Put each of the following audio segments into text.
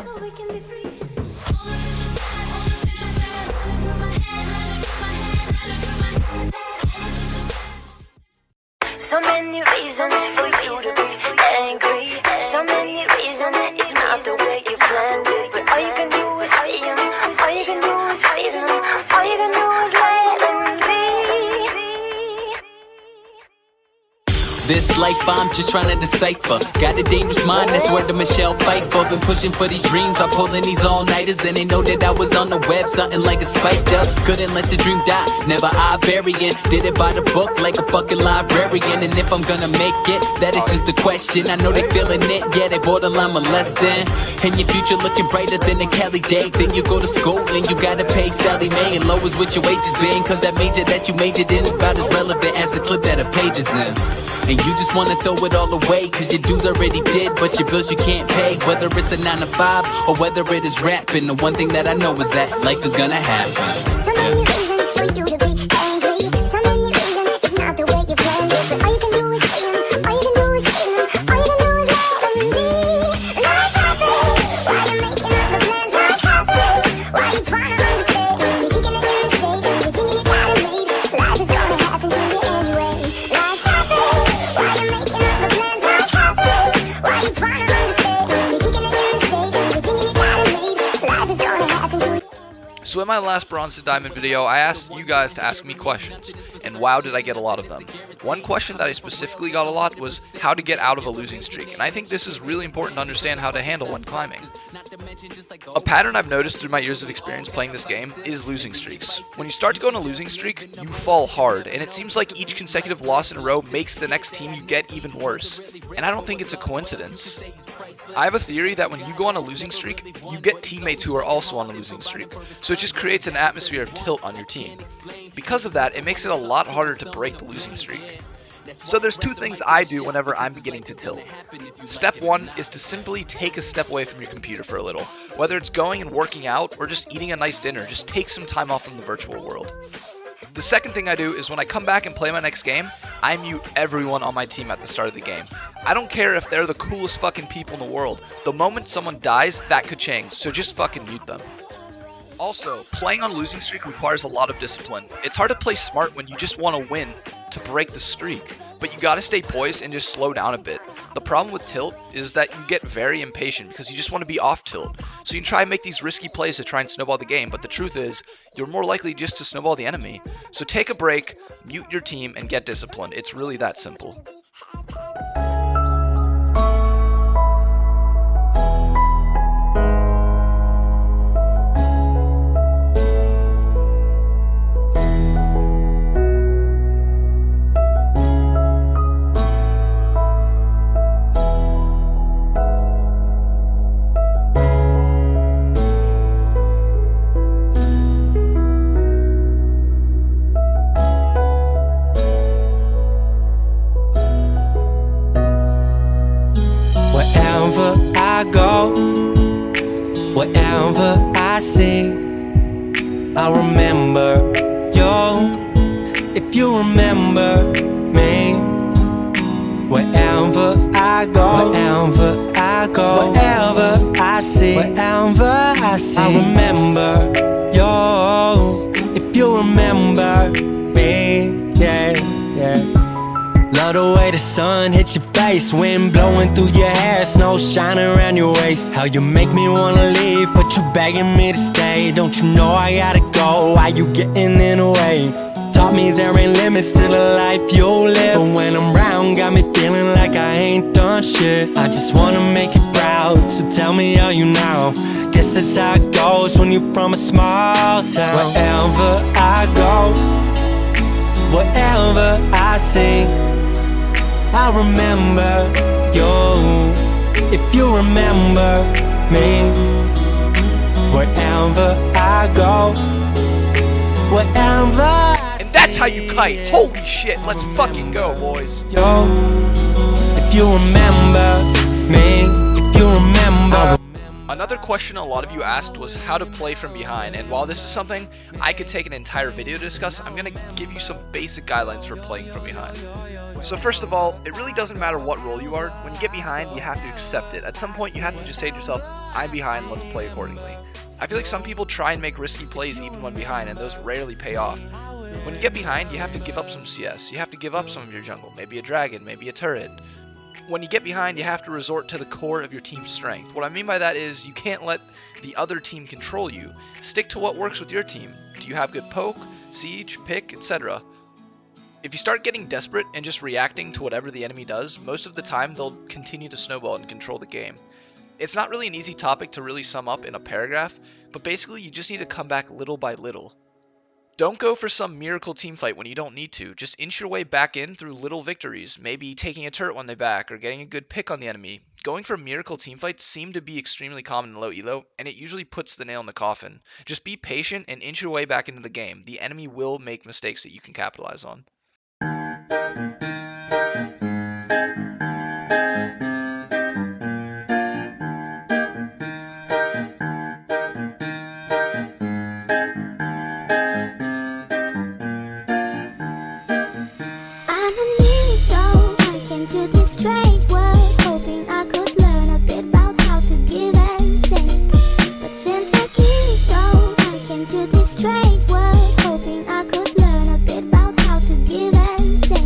so we can be free. So many reasons for you to be angry. So many reasons, it's not the way you planned it. But all you can do is fight him. All you can do is fight him. All you can do is let him be. This life I'm just trying to decipher. Got a dangerous mind, that's where the Michelle Pfeiffer. Been pushing for these dreams by pulling these all-nighters. And they know that I was on the web, something like a spiked up. Couldn't let the dream die, never I variant. Did it by the book like a fucking librarian. And if I'm gonna make it, that is just a question. I know they feeling it, yeah, they borderline molesting. And your future looking brighter than a Cali day. Then you go to school and you gotta pay Sally Mae. And low is what your wages been, cause that major that you majored in is about as relevant as the clip that a page is in. And you just wanna throw it all away, cause your dues already did, but your bills you can't pay. Whether it's a 9 to 5, or whether it is rapping, the one thing that I know is that life is gonna happen. So many reasons for you to be angry. So many reasons, it's not the way you planned it. But all you can do is fight him. All you can do is fight him. All you can do is let him be. Life happens. Why you making up the plans? Life happens. Why you trying to understand? You're kicking it in the shade. You're thinking you got it made. Life is gonna happen to you anyway. Life happens. Why you making up the plans? Life happens. Why you trying to understand? You're kicking it in the shade. You're thinking you got it made. Life is gonna happen to you. So in my last Bronze to Diamond video, I asked you guys to ask me questions, and wow did I get a lot of them. One question that I specifically got a lot was how to get out of a losing streak, and I think this is really important to understand how to handle when climbing. A pattern I've noticed through my years of experience playing this game is losing streaks. When you start to go on a losing streak, you fall hard, and it seems like each consecutive loss in a row makes the next team you get even worse, and I don't think it's a coincidence. I have a theory that when you go on a losing streak, you get teammates who are also on a losing streak, so it just creates an atmosphere of tilt on your team. Because of that, it makes it a lot harder to break the losing streak. So there's two things I do whenever I'm beginning to tilt. Step one is to simply take a step away from your computer for a little. Whether it's going and working out or just eating a nice dinner, just take some time off from the virtual world. The second thing I do is when I come back and play my next game, I mute everyone on my team at the start of the game. I don't care if they're the coolest fucking people in the world. The moment someone dies, that could change, so just fucking mute them. Also, playing on losing streak requires a lot of discipline. It's hard to play smart when you just want to win to break the streak, but you gotta stay poised and just slow down a bit. The problem with tilt is that you get very impatient because you just want to be off tilt. So you can try and make these risky plays to try and snowball the game, but the truth is, you're more likely just to snowball the enemy. So take a break, mute your team, and get disciplined. It's really that simple. Wherever I see, I remember you. If you remember me, wherever I go, wherever I go, wherever I see, I remember you. If you remember me, yeah, yeah. Love the way the sun hits your face, wind blowing through your hair, snow shining around your waist. How you make me wanna leave, but you begging me to stay. Don't you know I gotta go? Why you getting in the way? Taught me there ain't limits to the life you live, but when I'm round, got me feeling like I ain't done shit. I just wanna make you proud, so tell me how you now. Guess that's how it goes when you're from a small town. Wherever I go, wherever I see, I remember you. If you remember me, wherever I go, wherever I And that's how you kite. Holy shit, let's fucking go, boys. yo. If you remember me, if you remember. Another question a lot of you asked was how to play from behind, and while this is something I could take an entire video to discuss, I'm going to give you some basic guidelines for playing from behind. So first of all, it really doesn't matter what role you are. When you get behind, you have to accept it. At some point, you have to just say to yourself, I'm behind, let's play accordingly. I feel like some people try and make risky plays even when behind, and those rarely pay off. When you get behind, you have to give up some CS. You have to give up some of your jungle, maybe a dragon, maybe a turret. When you get behind, you have to resort to the core of your team's strength. What I mean by that is you can't let the other team control you. Stick to what works with your team. Do you have good poke, siege, pick, etc.? If you start getting desperate and just reacting to whatever the enemy does, most of the time they'll continue to snowball and control the game. It's not really an easy topic to really sum up in a paragraph, but basically you just need to come back little by little. Don't go for some miracle teamfight when you don't need to. Just inch your way back in through little victories, maybe taking a turret when they back or getting a good pick on the enemy. Going for miracle teamfights seem to be extremely common in low elo, and it usually puts the nail in the coffin. Just be patient and inch your way back into the game. The enemy will make mistakes that you can capitalize on. I'm a new soul, I came to this strange world, hoping I could learn a bit about how to give and take. But since I keep so, I came to this strange world, hoping I could learn a bit about how to give and take.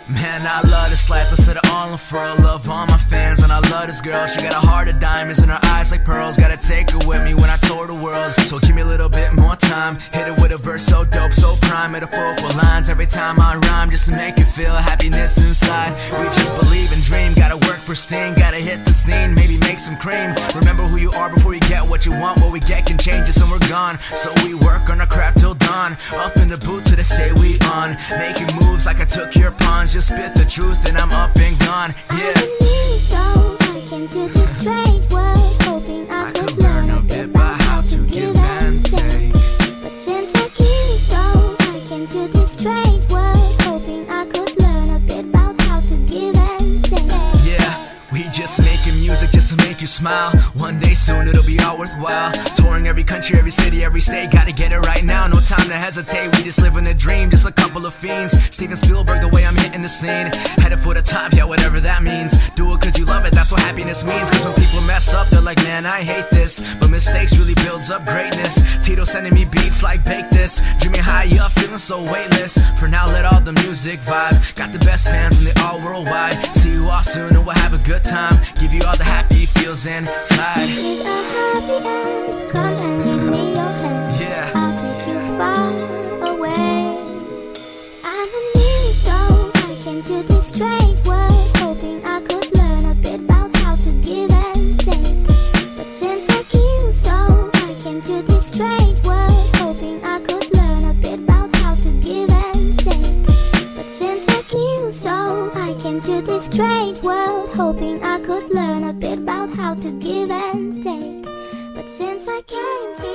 Man, I love this life, I set it all on for a love all my fans. And I love this girl, she got a heart of diamonds and her eyes like pearls. Gotta take her with me when I tour the world, so give me a little bit more time. Hit it with a verse so dope, so prime. Metaphorical lines every time I rhyme, just to make you feel happiness inside. We just believe and dream, gotta work pristine, gotta hit the scene, maybe make some cream. Remember who you are before you get what you want. What we get can change us and we're gone, so we work on our craft till dawn. Up in the booth till they say we on, making moves like I took your pawns. Just spit the truth and I'm up and gone, yeah. I'm a new soul, I came to this strange world, hoping I could learn a bit about how to give and take. But since I keep so, I came to this strange world, hoping I could learn a bit about how to give and take. Yeah, we just making music just to make you smile. One day soon it'll be all worthwhile. Touring every country, every city, every state. Gotta get it right now, no time to hesitate. We just living a dream, just a couple of fiends. Steven Spielberg, the way I'm hitting the scene. Headed for the top, yeah, whatever that means. Do it cause you love it, that's what happiness means. Cause when people mess up, they're like, man, I hate this. But mistakes really builds up greatness. Tito sending me beats like bake this. Dreaming high up, feeling so weightless. For now, let all the music vibe. Got the best fans and they all worldwide. See you all soon and we'll have a good time. Give you all the happy feels inside. It's a happy end, come and give me your hand. Yeah. I'll take you far away. I'm a new soul, I came to this strange world, hoping I could learn a bit about how to give and take. But since I keep so, I came to this strange world, hoping I could learn a bit about how to give and take. But since I keep so, I came to this strange world, hoping I could learn a bit about how to give and take. But since I came here